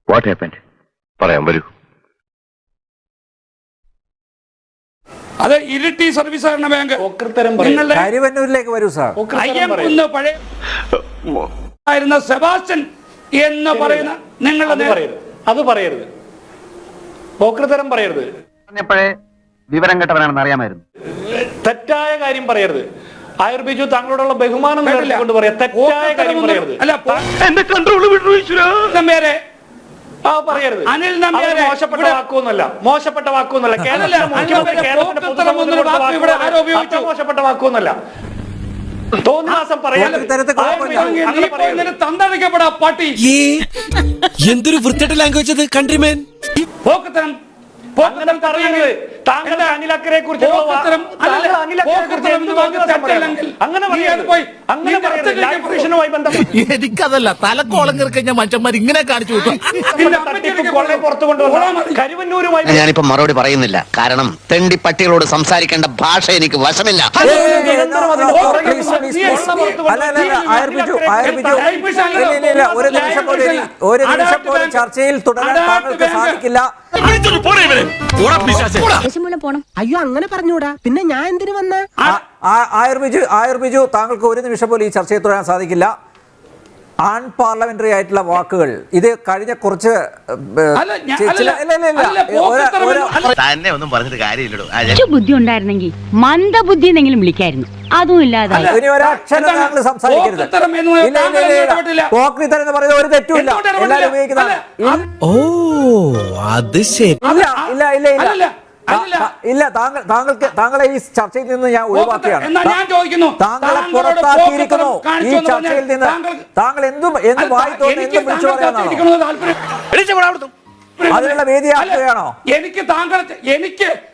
What happened? പറയാൻ വരൂ. അത് ഇരിട്ടി സർവീസ് സഹകരണ ബാങ്ക് കരുവന്നൂരിലേക്ക് വരൂ സാർ. പഴയ സെബാസ്റ്റ്യൻ എന്ന് പറയുന്ന നിങ്ങളുടെ അത് പറയരുത്, പോക്കൃത്തരം പറയരുത്. വിവരം കേട്ടവനാണെന്ന് അറിയാമായിരുന്നു. തെറ്റായ കാര്യം പറയരുത്. ആയുർ ബിജു താങ്കളോടുള്ള ബഹുമാനം കൊണ്ട് പറയാം, തെറ്റായ കാര്യം പറയരുത്. എന്റെ കൺട്രോൾ വിട്ടു ഈശ്വരാ. പറയരുത്. അനിൽ നമ്പ്യാരെ മോശപ്പെട്ട വാക്കൊന്നുമല്ല, മോശപ്പെട്ട വാക്കൊന്നുമല്ല. കേരളത്തിലെ മോശപ്പെട്ട വാക്കൊന്നുമല്ല. തോന്നിവാസം പറയാൻ തന്തടിക്കപ്പെടാ പാട്ടി. എന്തൊരു വൃത്തിയുടെ ലാംഗ്വേജ് അത് കൺട്രിമേൻ. പോക്കത്തരം പറയുന്നത് താങ്കളുടെ അനിലക്കരെ കുറിച്ച് എനിക്കതല്ല തലക്കോളം കഴിഞ്ഞ മനുഷ്യന്മാർ ഇങ്ങനെ കാണിച്ചു കരുവന്നൂരുമായി ഞാനിപ്പോ മറുപടി പറയുന്നില്ല, കാരണം തെണ്ടി പട്ടികളോട് സംസാരിക്കേണ്ട ഭാഷ എനിക്ക് വശമില്ല. ഒരു നിമിഷം പോലും ചർച്ചയിൽ തുടരാൻ താങ്കൾക്ക് സാധിക്കില്ല. അയ്യോ അങ്ങനെ പറഞ്ഞൂടാ, പിന്നെ ഞാൻ എന്തിനു വന്ന? ആയുർ ബിജു താങ്കൾക്ക് ഒരു നിമിഷം പോലും ഈ ചർച്ചയിൽ തുടരാൻ സാധിക്കില്ല. അൺപാർലമെന്ററി ആയിട്ടുള്ള വാക്കുകൾ ഇത് കഴിഞ്ഞ കുറച്ച് തന്നെ ഒന്നും പറഞ്ഞിട്ട് കാര്യമില്ലടോ. ബുദ്ധി ഉണ്ടായിരുന്നെങ്കിൽ മന്ദബുദ്ധി എന്നെങ്കിലും വിളിക്കായിരുന്നു. അതും ഇല്ലാതെ സംസാരിക്കരുത്. പോക്രിത്തരം എന്ന് പറയുന്നത് ഒരു തെറ്റുമില്ല, എല്ലാവരും ഉപയോഗിക്കുന്നതാണ്. ഓ അത് ശരി. ഇല്ല, താങ്കളെ ഈ ചർച്ചയിൽ നിന്ന് ഞാൻ ഒഴിവാക്കുകയാണ്. താങ്കളെ പുറത്താക്കിയിരിക്കുന്നു ഈ ചർച്ചയിൽ നിന്ന്. താങ്കൾ എന്തും വായി തോന്നുന്നു എന്തും വിളിച്ചു പറയാനാണോ? അതിനുള്ള വേദിയാക്കുകയാണോ?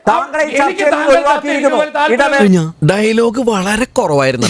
താങ്കളെ ഈ ചർച്ചയിൽ നിന്ന് ഒഴിവാക്കിയിരിക്കുന്നു. ഡയലോഗ് വളരെ കുറവായിരുന്നു.